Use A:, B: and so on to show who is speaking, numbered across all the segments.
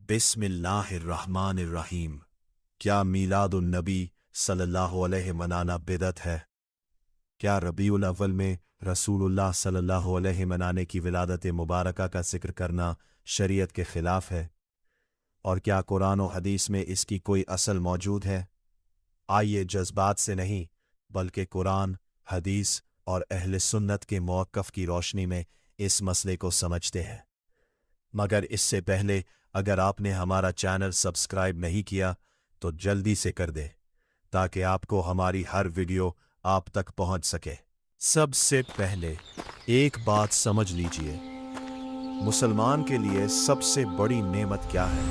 A: बिस्मिल्लाहिर्रहमानिर्रहीम। क्या मीलादुन नबी सल्लल्लाहु अलैहि मनाना बिदअत है? क्या रबीउल अव्वल में रसूलुल्लाह सल्लल्लाहु अलैहि मनाने की विलादत मुबारका का जिक्र करना शरीयत के खिलाफ है? और क्या कुरान और हदीस में इसकी कोई असल मौजूद है? आइए जज्बात से नहीं बल्कि कुरान, हदीस और अहले सुन्नत के मौक़िफ़ की रोशनी में इस मसले को समझते हैं। मगर इससे पहले अगर आपने हमारा चैनल सब्सक्राइब नहीं किया तो जल्दी से कर दे ताकि आपको हमारी हर वीडियो आप तक पहुंच सके। सबसे पहले एक बात समझ लीजिए, मुसलमान के लिए सबसे बड़ी नेमत क्या है?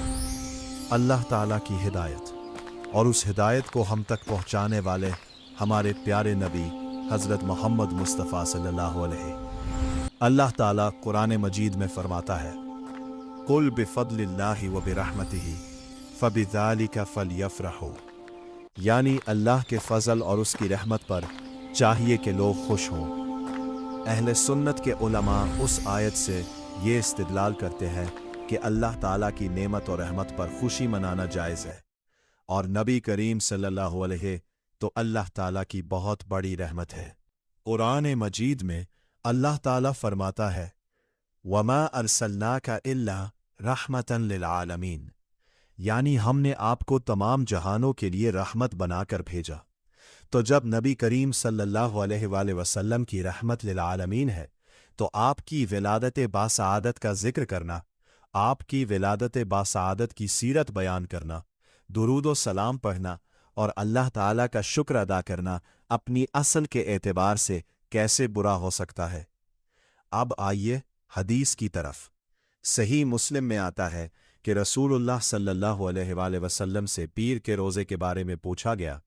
A: अल्लाह ताला की हिदायत, और उस हिदायत को हम तक पहुंचाने वाले हमारे प्यारे नबी हज़रत मोहम्मद मुस्तफ़ा सल्लल्लाहु अलैहि। अल्लाह ताला कुरान मजीद में फरमाता है, कुल बिफ़द्लिल्लाहि व बिरहमतिही फ़बिज़ालिका फ़लयफ़रहू, यानी अल्लाह के फ़ज़ल और उसकी रहमत पर चाहिए कि लोग खुश हों। अहले सुन्नत के उलमा उस आयत से ये इस्तिदलाल करते हैं कि अल्लाह ताला की नेमत और रहमत पर खुशी मनाना जायज़ है, और नबी करीम सल्लल्लाहु अलैहि तो अल्लाह ताला की बहुत बड़ी रहमत है। कुरान मजीद में अल्लाह ताला फरमाता है, वमा अरसलनाका इल्ला रहमतन लिल आलमीन, यानी हमने आपको तमाम जहानों के लिए रहमत बनाकर भेजा। तो जब नबी करीम सल्लल्लाहु अलैहि वसल्लम की रहमत लिल आलमीन है तो आपकी विलादत बासआदत का जिक्र करना, आपकी विलादत बासआदत की सीरत बयान करना, दुरूद व सलाम पढ़ना और अल्लाह ताला का शुक्र अदा करना अपनी असल के एतबार से कैसे बुरा हो सकता है? अब आइए हदीस की तरफ। सही मुस्लिम में आता है कि रसूलुल्लाह सल्लल्लाहु अलैहि वसल्लम से पीर के रोज़े के बारे में पूछा गया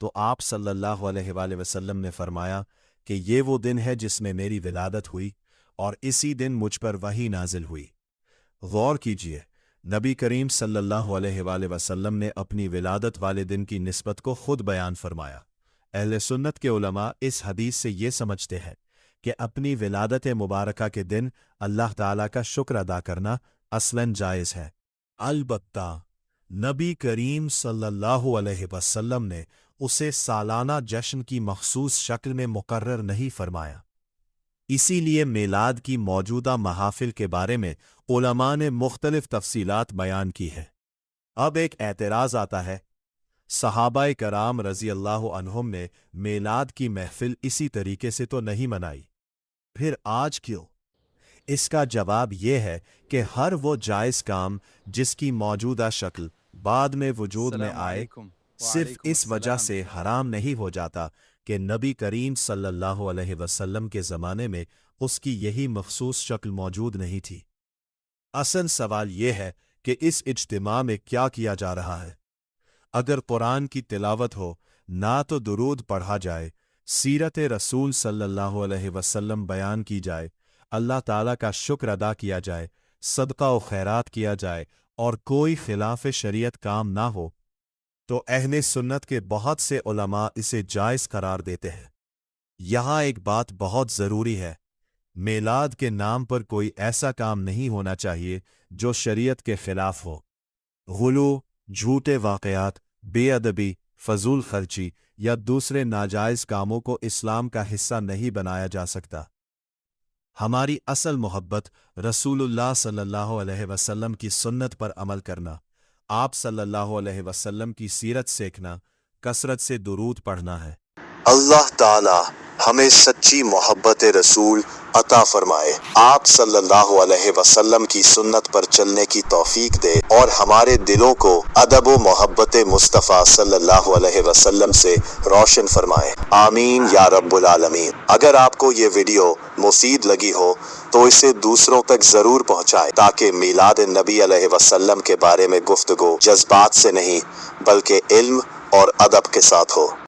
A: तो आप सल्लल्लाहु अलैहि वसल्लम ने फरमाया कि ये वो दिन है जिसमें मेरी विलादत हुई और इसी दिन मुझ पर वही नाजिल हुई। गौर कीजिए, नबी करीम सल्लल्लाहु अलैहि वसल्लम ने अपनी विलादत वाले दिन की निस्बत को खुद बयान फरमाया। अहले सुन्नत के उलमा इस हदीस से ये समझते हैं कि अपनी विलादत मुबारका के दिन अल्लाह ताला का शुक्र अदा करना असलन जायज़ है। अलबत्ता नबी करीम सल्लल्लाहु अलैहि वसल्लम ने उसे सालाना जश्न की मखसूस शक्ल में मुकर्रर नहीं फरमाया। इसीलिए मिलाद की मौजूदा महाफिल के बारे में उलमा ने मुख्तलिफ तफसीलात बयान की है। अब एक एतराज़ आता है, सहाबाए कराम रज़ी अल्लाह अन्हुम ने मिलाद की महफिल इसी तरीके से तो नहीं मनाई, फिर आज क्यों? इसका जवाब यह है कि हर वो जायज़ काम जिसकी मौजूदा शक्ल बाद में वजूद में आए सिर्फ इस वजह से हराम नहीं हो जाता कि नबी करीम सल्लल्लाहु अलैहि वसल्लम के ज़माने में उसकी यही मखसूस शक्ल मौजूद नहीं थी। असल सवाल यह है कि इस इज्तिमा में क्या किया जा रहा है। अगर कुरान की तिलावत हो, ना तो दुरूद पढ़ा जाए, सीरत रसूल सल्लल्लाहु अलैहि वसल्लम बयान की जाए, अल्लाह ताला का शुक्र अदा किया जाए, सदका व खैरात किया जाए और कोई खिलाफ शरीयत काम ना हो, तो अहले सुन्नत के बहुत से उलमा इसे जायज़ करार देते हैं। यहाँ एक बात बहुत ज़रूरी है, मिलाद के नाम पर कोई ऐसा काम नहीं होना चाहिए जो शरीयत के खिलाफ हो। गुलू, झूठे वाक़यात, बेअदबी, फजूल खर्ची या दूसरे नाजायज़ कामों को इस्लाम का हिस्सा नहीं बनाया जा सकता। हमारी असल मोहब्बत रसूलुल्लाह सल्लल्लाहु अलैहि वसल्लम की सुन्नत पर अमल करना, आप सल्लल्लाहु अलैहि वसल्लम की सीरत सीखना, कसरत से दुरूद पढ़ना है। अल्लाह ताला हमें सच्ची मोहब्बत रसूल अता फरमाए, आप सल्लल्लाहु अलैहि वसल्लम की सुन्नत पर चलने की तौफीक दे और हमारे दिलों को अदब व मोहब्बत मुस्तफ़ा सल्लल्लाहु अलैहि वसल्लम से रोशन फरमाए। आमीन या रब्बुल आलमीन। अगर आपको ये वीडियो मुफीद लगी हो तो इसे दूसरों तक ज़रूर पहुँचाएं ताकि मीलाद नबी अलैहि वसल्लम के बारे में गुफ्तगू जज्बात से नहीं बल्कि इल्म और अदब के साथ हो।